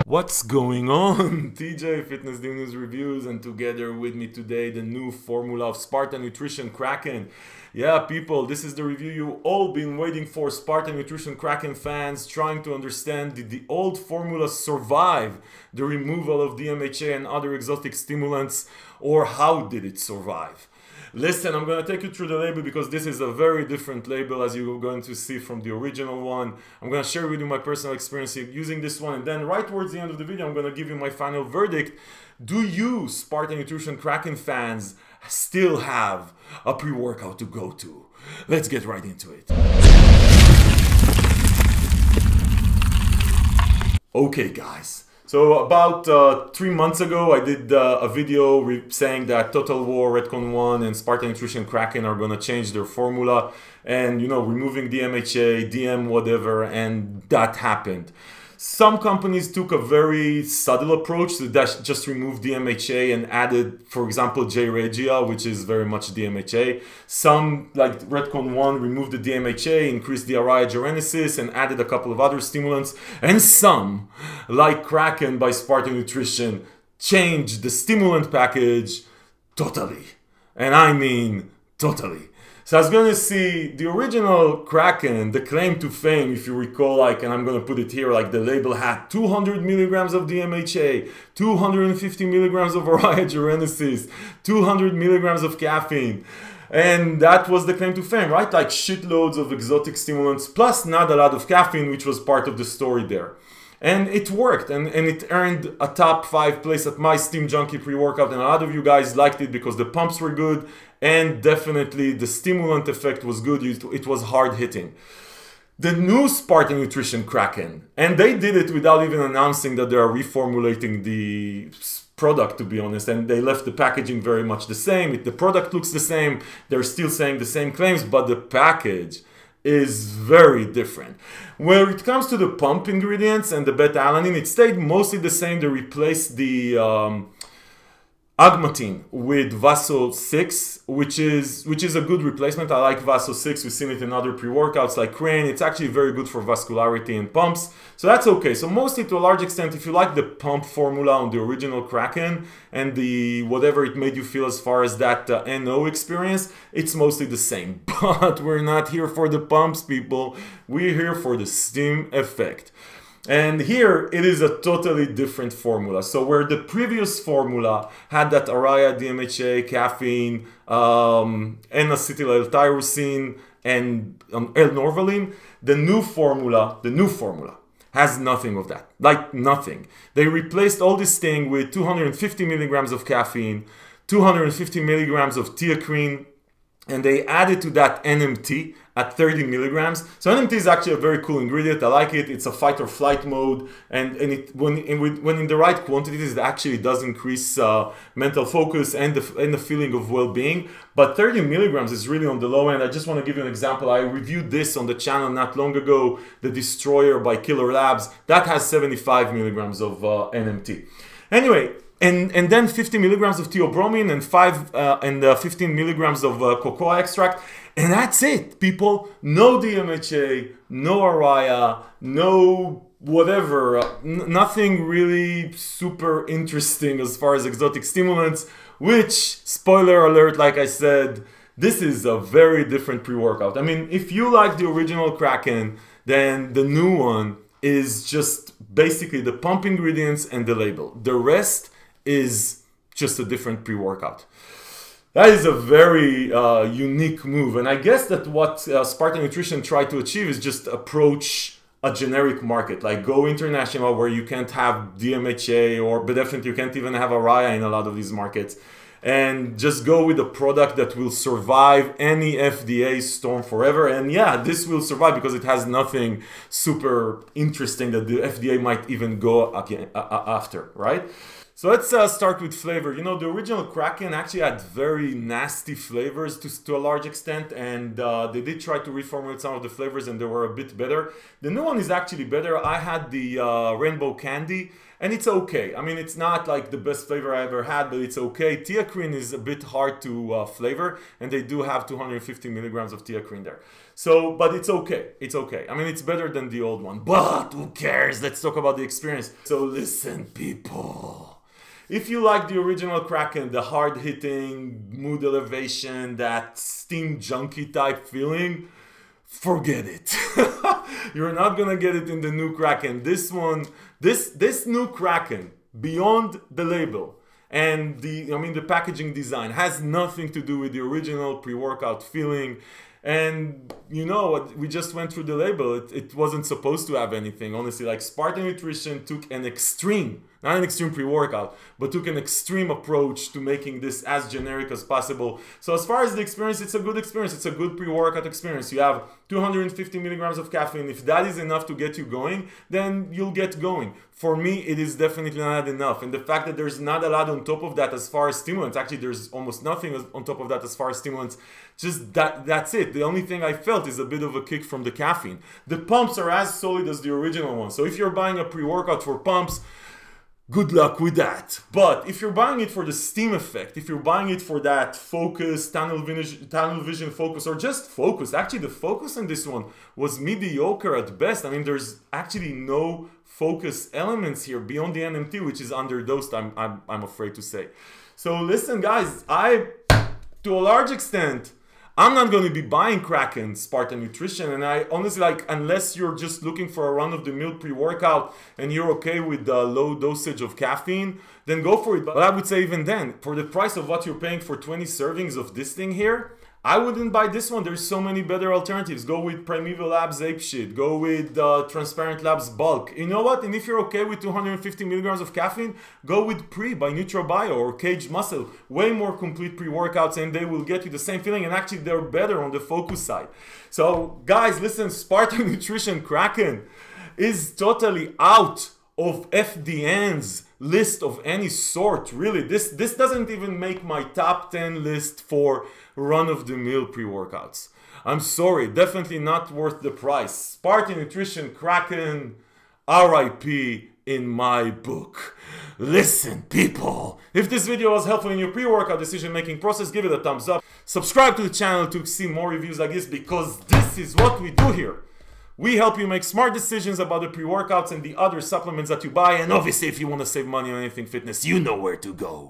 What's going on? TJ Fitness News Reviews, and together with me today the new formula of Sparta Nutrition Kraken. Yeah, people, this is the review you all been waiting for. Sparta Nutrition Kraken fans trying to understand, did the old formula survive the removal of DMHA and other exotic stimulants, or how did it survive? Listen, I'm going to take you through the label because this is a very different label as you're going to see from the original one. I'm going to share with you my personal experience using this one, and then right towards the end of the video I'm going to give you my final verdict. Do you, Sparta Nutrition Kraken fans, still have a pre-workout to go to? Let's get right into it. Okay guys. So about 3 months ago, I did a video saying that Total War, Redcon 1 and Sparta Nutrition Kraken are going to change their formula and, you know, removing DMHA, DM whatever, and that happened. Some companies took a very subtle approach to just remove DMHA and added, for example, J-Regia, which is very much DMHA. Some, like Redcon 1, removed the DMHA, increased the Araya and added a couple of other stimulants. And some, like Kraken by Sparta Nutrition, changed the stimulant package totally. And I mean totally. So I was going to see the original Kraken, the claim to fame, if you recall, like, and I'm going to put it here, like the label had 200 milligrams of DMHA, 250 milligrams of Araya, 200 milligrams of caffeine. And that was the claim to fame, right? Like shitloads of exotic stimulants, plus not a lot of caffeine, which was part of the story there. And it worked, and it earned a top 5 place at my Steam Junkie pre-workout, and a lot of you guys liked it because the pumps were good, and definitely the stimulant effect was good. It was hard hitting. The new Sparta Nutrition Kraken, and they did it without even announcing that they are reformulating the product, to be honest, and they left the packaging very much the same. The product looks the same, they're still saying the same claims, but the package is very different. When it comes to the pump ingredients and the beta-alanine, it stayed mostly the same. They replaced the agmatine with Vaso 6, which is a good replacement. I like Vaso 6. We've seen it in other pre-workouts like Crane. It's actually very good for vascularity and pumps. So that's okay. So mostly, to a large extent, if you like the pump formula on the original Kraken and the whatever it made you feel as far as that NO experience, it's mostly the same. But we're not here for the pumps, people. We're here for the steam effect. And here it is a totally different formula. So where the previous formula had that Araya, DMHA, caffeine, N-acetyl L-tyrosine, and L-norvaline, the new formula has nothing of that, like nothing. They replaced all this thing with 250 milligrams of caffeine, 250 milligrams of theacrine, and they added to that NMT at 30 milligrams. So NMT is actually a very cool ingredient. I like it. It's a fight or flight mode, and when in the right quantities, it actually does increase mental focus and the feeling of well-being. But 30 milligrams is really on the low end. I just want to give you an example. I reviewed this on the channel not long ago, the Destroyer by Killer Labs. That has 75 milligrams of NMT. Anyway. And then 50 milligrams of theobromine and 15 milligrams of cocoa extract. And that's it, people. No DMHA, no Araya, no whatever. Nothing really super interesting as far as exotic stimulants, which, spoiler alert, like I said, this is a very different pre-workout. I mean, if you like the original Kraken, then the new one is just basically the pump ingredients and the label. The rest is just a different pre-workout. That is a very unique move, and I guess that what Sparta Nutrition tried to achieve is just approach a generic market, like go international where you can't have DMHA, but definitely you can't even have Araya in a lot of these markets, and just go with a product that will survive any FDA storm forever. And yeah, this will survive because it has nothing super interesting that the FDA might even go after, right? So let's start with flavor. You know, the original Kraken actually had very nasty flavors to a large extent, and they did try to reformulate some of the flavors and they were a bit better. The new one is actually better. I had the rainbow candy, and it's okay. I mean, it's not like the best flavor I ever had, but it's okay. Theacrine is a bit hard to flavor, and they do have 250 milligrams of theacrine there. So, but it's okay. It's okay. I mean, it's better than the old one, but who cares? Let's talk about the experience. So listen, people. If you like the original Kraken, the hard-hitting, mood elevation, that steam junkie type feeling, forget it. You're not gonna get it in the new Kraken. This one, this new Kraken, beyond the label and the packaging design, has nothing to do with the original pre-workout feeling. And you know what, we just went through the label. It wasn't supposed to have anything, honestly. Like, Sparta Nutrition took an extreme, not an extreme pre-workout, but took an extreme approach to making this as generic as possible. So as far as the experience, it's a good experience. It's a good pre-workout experience. You have 250 milligrams of caffeine. If that is enough to get you going, then you'll get going. For me, it is definitely not enough. And the fact that there's not a lot on top of that as far as stimulants, actually there's almost nothing on top of that as far as stimulants, just that's it. The only thing I felt is a bit of a kick from the caffeine. The pumps are as solid as the original one. So if you're buying a pre-workout for pumps, good luck with that. But if you're buying it for the steam effect, if you're buying it for that focus, tunnel vision focus, or just focus, actually the focus in this one was mediocre at best. I mean, there's actually no focus elements here beyond the NMT, which is underdosed, I'm afraid to say. So listen, guys, to a large extent, I'm not going to be buying Kraken Sparta Nutrition, and I honestly, like, unless you're just looking for a run-of-the-mill pre-workout and you're okay with the low dosage of caffeine, then go for it. But I would say even then, for the price of what you're paying for 20 servings of this thing here, I wouldn't buy this one. There's so many better alternatives. Go with Primeval Labs Ape Shit. Go with Transparent Labs Bulk. You know what? And if you're okay with 250 milligrams of caffeine, go with Pre by NutraBio or Cage Muscle. Way more complete pre-workouts, and they will get you the same feeling. And actually, they're better on the focus side. So, guys, listen, Sparta Nutrition Kraken is totally out of FDN's list of any sort, really. This doesn't even make my top 10 list for run-of-the-mill pre-workouts. I'm sorry, definitely not worth the price. Sparta Nutrition Kraken, RIP in my book. Listen, people, if this video was helpful in your pre-workout decision-making process, give it a thumbs up. Subscribe to the channel to see more reviews like this, because this is what we do here. We help you make smart decisions about the pre-workouts and the other supplements that you buy. And obviously, if you want to save money on anything fitness, you know where to go.